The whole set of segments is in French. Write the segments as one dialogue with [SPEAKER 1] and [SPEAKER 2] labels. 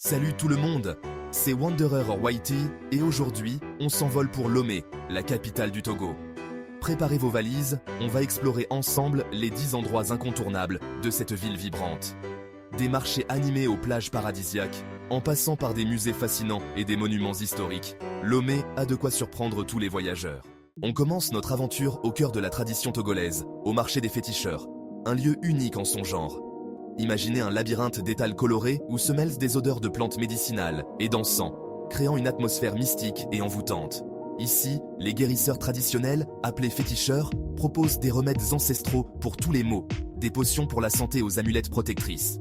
[SPEAKER 1] Salut tout le monde, c'est Wanderer Whitey et aujourd'hui, on s'envole pour Lomé, la capitale du Togo. Préparez vos valises, on va explorer ensemble les 10 endroits incontournables de cette ville vibrante. Des marchés animés aux plages paradisiaques, en passant par des musées fascinants et des monuments historiques, Lomé a de quoi surprendre tous les voyageurs. On commence notre aventure au cœur de la tradition togolaise, au marché des féticheurs, un lieu unique en son genre. Imaginez un labyrinthe d'étals colorés où se mêlent des odeurs de plantes médicinales et d'encens, créant une atmosphère mystique et envoûtante. Ici, les guérisseurs traditionnels, appelés féticheurs, proposent des remèdes ancestraux pour tous les maux, des potions pour la santé aux amulettes protectrices.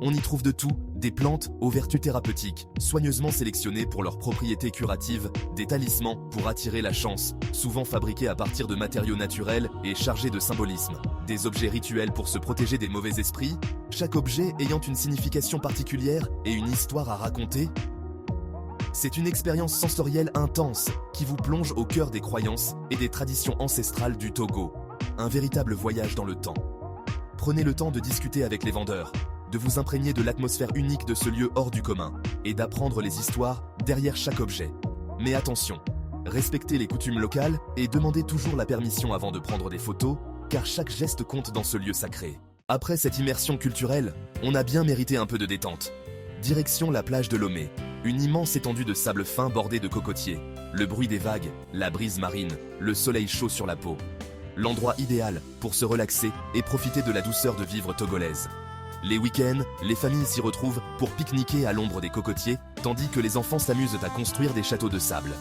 [SPEAKER 1] On y trouve de tout, des plantes aux vertus thérapeutiques, soigneusement sélectionnées pour leurs propriétés curatives, des talismans pour attirer la chance, souvent fabriqués à partir de matériaux naturels et chargés de symbolisme, des objets rituels pour se protéger des mauvais esprits, chaque objet ayant une signification particulière et une histoire à raconter. C'est une expérience sensorielle intense qui vous plonge au cœur des croyances et des traditions ancestrales du Togo. Un véritable voyage dans le temps. Prenez le temps de discuter avec les vendeurs, de vous imprégner de l'atmosphère unique de ce lieu hors du commun et d'apprendre les histoires derrière chaque objet. Mais attention, respectez les coutumes locales et demandez toujours la permission avant de prendre des photos, car chaque geste compte dans ce lieu sacré. Après cette immersion culturelle, on a bien mérité un peu de détente. Direction la plage de Lomé, une immense étendue de sable fin bordée de cocotiers, le bruit des vagues, la brise marine, le soleil chaud sur la peau. L'endroit idéal pour se relaxer et profiter de la douceur de vivre togolaise. Les week-ends, les familles s'y retrouvent pour pique-niquer à l'ombre des cocotiers, tandis que les enfants s'amusent à construire des châteaux de sable.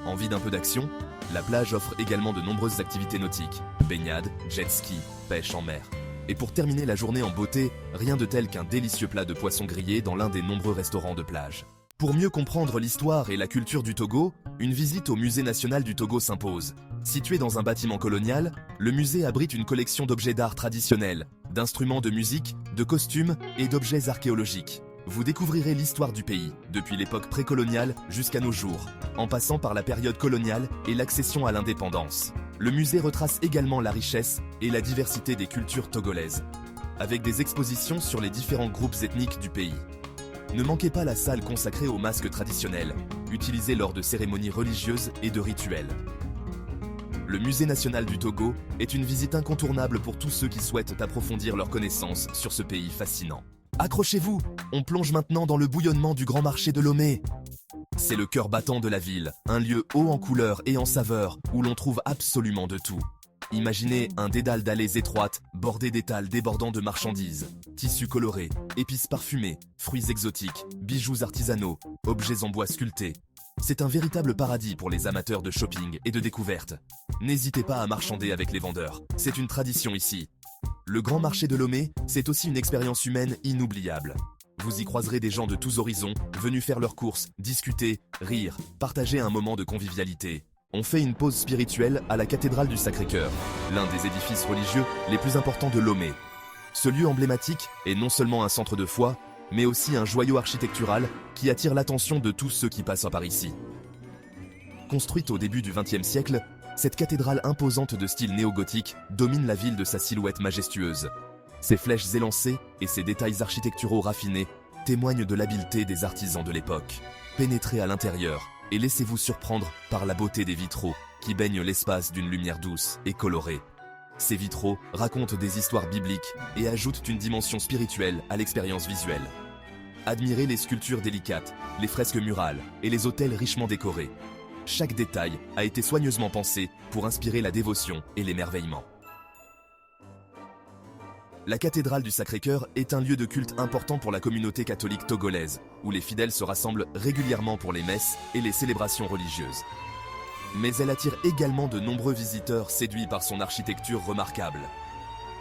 [SPEAKER 1] Envie d'un peu d'action? La plage offre également de nombreuses activités nautiques, baignade, jet ski, pêche en mer. Et pour terminer la journée en beauté, rien de tel qu'un délicieux plat de poisson grillé dans l'un des nombreux restaurants de plage. Pour mieux comprendre l'histoire et la culture du Togo, une visite au Musée national du Togo s'impose. Situé dans un bâtiment colonial, le musée abrite une collection d'objets d'art traditionnels, d'instruments de musique, de costumes et d'objets archéologiques. Vous découvrirez l'histoire du pays, depuis l'époque précoloniale jusqu'à nos jours, en passant par la période coloniale et l'accession à l'indépendance. Le musée retrace également la richesse et la diversité des cultures togolaises, avec des expositions sur les différents groupes ethniques du pays. Ne manquez pas la salle consacrée aux masques traditionnels, utilisés lors de cérémonies religieuses et de rituels. Le Musée national du Togo est une visite incontournable pour tous ceux qui souhaitent approfondir leurs connaissances sur ce pays fascinant. Accrochez-vous, on plonge maintenant dans le bouillonnement du grand marché de Lomé. C'est le cœur battant de la ville, un lieu haut en couleurs et en saveurs où l'on trouve absolument de tout. Imaginez un dédale d'allées étroites, bordées d'étals débordant de marchandises, tissus colorés, épices parfumées, fruits exotiques, bijoux artisanaux, objets en bois sculptés. C'est un véritable paradis pour les amateurs de shopping et de découverte. N'hésitez pas à marchander avec les vendeurs, c'est une tradition ici. Le grand marché de Lomé, c'est aussi une expérience humaine inoubliable. Vous y croiserez des gens de tous horizons, venus faire leurs courses, discuter, rire, partager un moment de convivialité. On fait une pause spirituelle à la cathédrale du Sacré-Cœur, l'un des édifices religieux les plus importants de Lomé. Ce lieu emblématique est non seulement un centre de foi, mais aussi un joyau architectural qui attire l'attention de tous ceux qui passent par ici. Construite au début du XXe siècle, cette cathédrale imposante de style néo-gothique domine la ville de sa silhouette majestueuse. Ses flèches élancées et ses détails architecturaux raffinés témoignent de l'habileté des artisans de l'époque. Pénétrez à l'intérieur et laissez-vous surprendre par la beauté des vitraux qui baignent l'espace d'une lumière douce et colorée. Ces vitraux racontent des histoires bibliques et ajoutent une dimension spirituelle à l'expérience visuelle. Admirez les sculptures délicates, les fresques murales et les autels richement décorés. Chaque détail a été soigneusement pensé pour inspirer la dévotion et l'émerveillement. La cathédrale du Sacré-Cœur est un lieu de culte important pour la communauté catholique togolaise, où les fidèles se rassemblent régulièrement pour les messes et les célébrations religieuses. Mais elle attire également de nombreux visiteurs séduits par son architecture remarquable.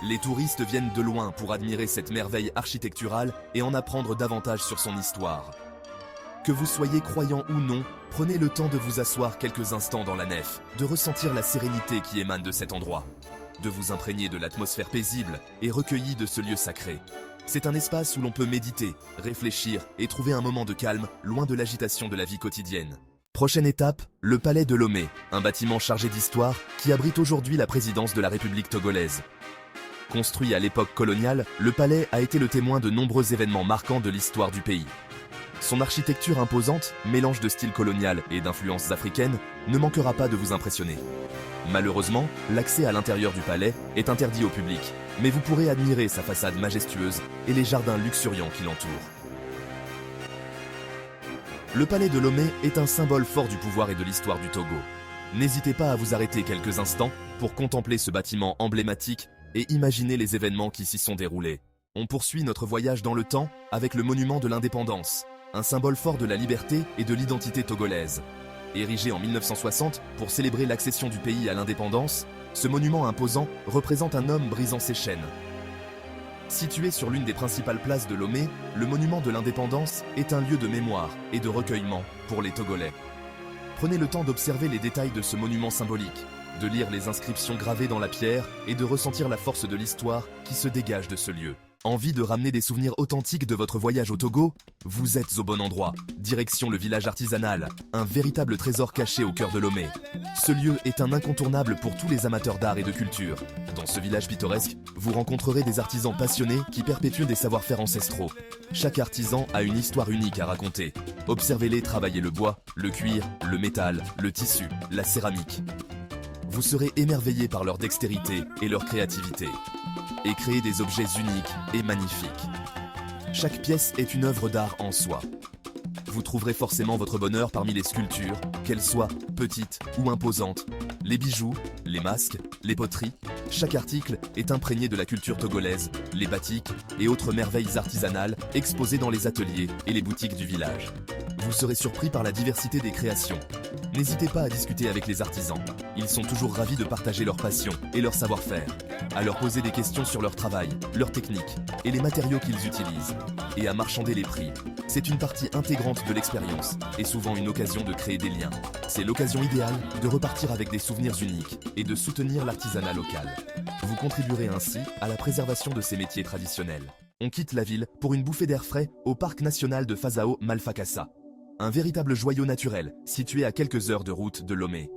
[SPEAKER 1] Les touristes viennent de loin pour admirer cette merveille architecturale et en apprendre davantage sur son histoire. Que vous soyez croyant ou non, prenez le temps de vous asseoir quelques instants dans la nef, de ressentir la sérénité qui émane de cet endroit, de vous imprégner de l'atmosphère paisible et recueillie de ce lieu sacré. C'est un espace où l'on peut méditer, réfléchir et trouver un moment de calme, loin de l'agitation de la vie quotidienne. Prochaine étape, le palais de Lomé, un bâtiment chargé d'histoire qui abrite aujourd'hui la présidence de la République togolaise. Construit à l'époque coloniale, le palais a été le témoin de nombreux événements marquants de l'histoire du pays. Son architecture imposante, mélange de style colonial et d'influences africaines, ne manquera pas de vous impressionner. Malheureusement, l'accès à l'intérieur du palais est interdit au public, mais vous pourrez admirer sa façade majestueuse et les jardins luxuriants qui l'entourent. Le palais de Lomé est un symbole fort du pouvoir et de l'histoire du Togo. N'hésitez pas à vous arrêter quelques instants pour contempler ce bâtiment emblématique et imaginer les événements qui s'y sont déroulés. On poursuit notre voyage dans le temps avec le monument de l'indépendance, un symbole fort de la liberté et de l'identité togolaise. Érigé en 1960 pour célébrer l'accession du pays à l'indépendance, ce monument imposant représente un homme brisant ses chaînes. Situé sur l'une des principales places de Lomé, le monument de l'indépendance est un lieu de mémoire et de recueillement pour les Togolais. Prenez le temps d'observer les détails de ce monument symbolique, de lire les inscriptions gravées dans la pierre et de ressentir la force de l'histoire qui se dégage de ce lieu. Envie de ramener des souvenirs authentiques de votre voyage au Togo? Vous êtes au bon endroit. Direction le village artisanal, un véritable trésor caché au cœur de Lomé. Ce lieu est un incontournable pour tous les amateurs d'art et de culture. Dans ce village pittoresque, vous rencontrerez des artisans passionnés qui perpétuent des savoir-faire ancestraux. Chaque artisan a une histoire unique à raconter. Observez-les travailler le bois, le cuir, le métal, le tissu, la céramique. Vous serez émerveillé par leur dextérité et leur créativité. Et créer des objets uniques et magnifiques. Chaque pièce est une œuvre d'art en soi. Vous trouverez forcément votre bonheur parmi les sculptures, qu'elles soient petites ou imposantes, les bijoux, les masques, les poteries. Chaque article est imprégné de la culture togolaise, les batiks et autres merveilles artisanales exposées dans les ateliers et les boutiques du village. Vous serez surpris par la diversité des créations. N'hésitez pas à discuter avec les artisans. Ils sont toujours ravis de partager leur passion et leur savoir-faire, à leur poser des questions sur leur travail, leurs techniques et les matériaux qu'ils utilisent, et à marchander les prix. C'est une partie intégrante de l'expérience et souvent une occasion de créer des liens. C'est l'occasion idéale de repartir avec des souvenirs uniques et de soutenir l'artisanat local. Vous contribuerez ainsi à la préservation de ces métiers traditionnels. On quitte la ville pour une bouffée d'air frais au parc national de Fazao-Malfakassa. Un véritable joyau naturel, situé à quelques heures de route de Lomé.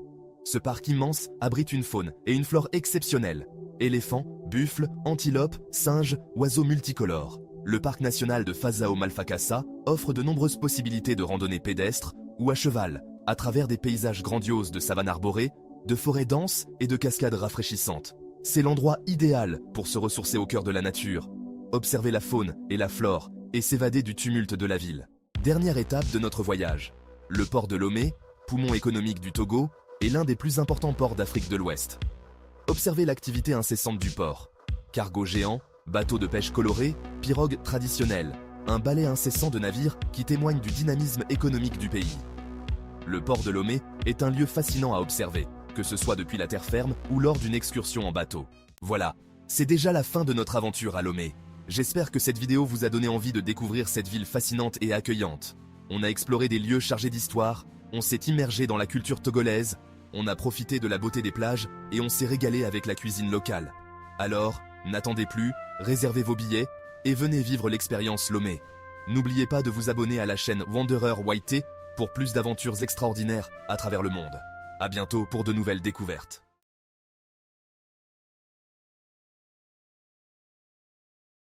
[SPEAKER 1] Ce parc immense abrite une faune et une flore exceptionnelles. Éléphants, buffles, antilopes, singes, oiseaux multicolores. Le parc national de Fazao-Malfakassa offre de nombreuses possibilités de randonnée pédestre ou à cheval, à travers des paysages grandioses de savanes arborées, de forêts denses et de cascades rafraîchissantes. C'est l'endroit idéal pour se ressourcer au cœur de la nature, observer la faune et la flore et s'évader du tumulte de la ville. Dernière étape de notre voyage. Le port de Lomé, poumon économique du Togo, est l'un des plus importants ports d'Afrique de l'Ouest. Observez l'activité incessante du port. Cargos géants, bateaux de pêche colorés, pirogues traditionnelles, un balai incessant de navires qui témoigne du dynamisme économique du pays. Le port de Lomé est un lieu fascinant à observer, que ce soit depuis la terre ferme ou lors d'une excursion en bateau. Voilà, c'est déjà la fin de notre aventure à Lomé. J'espère que cette vidéo vous a donné envie de découvrir cette ville fascinante et accueillante. On a exploré des lieux chargés d'histoire, on s'est immergé dans la culture togolaise, on a profité de la beauté des plages et on s'est régalé avec la cuisine locale. Alors, n'attendez plus, réservez vos billets et venez vivre l'expérience Lomé. N'oubliez pas de vous abonner à la chaîne Wanderer YT pour plus d'aventures extraordinaires à travers le monde. À bientôt pour de nouvelles découvertes.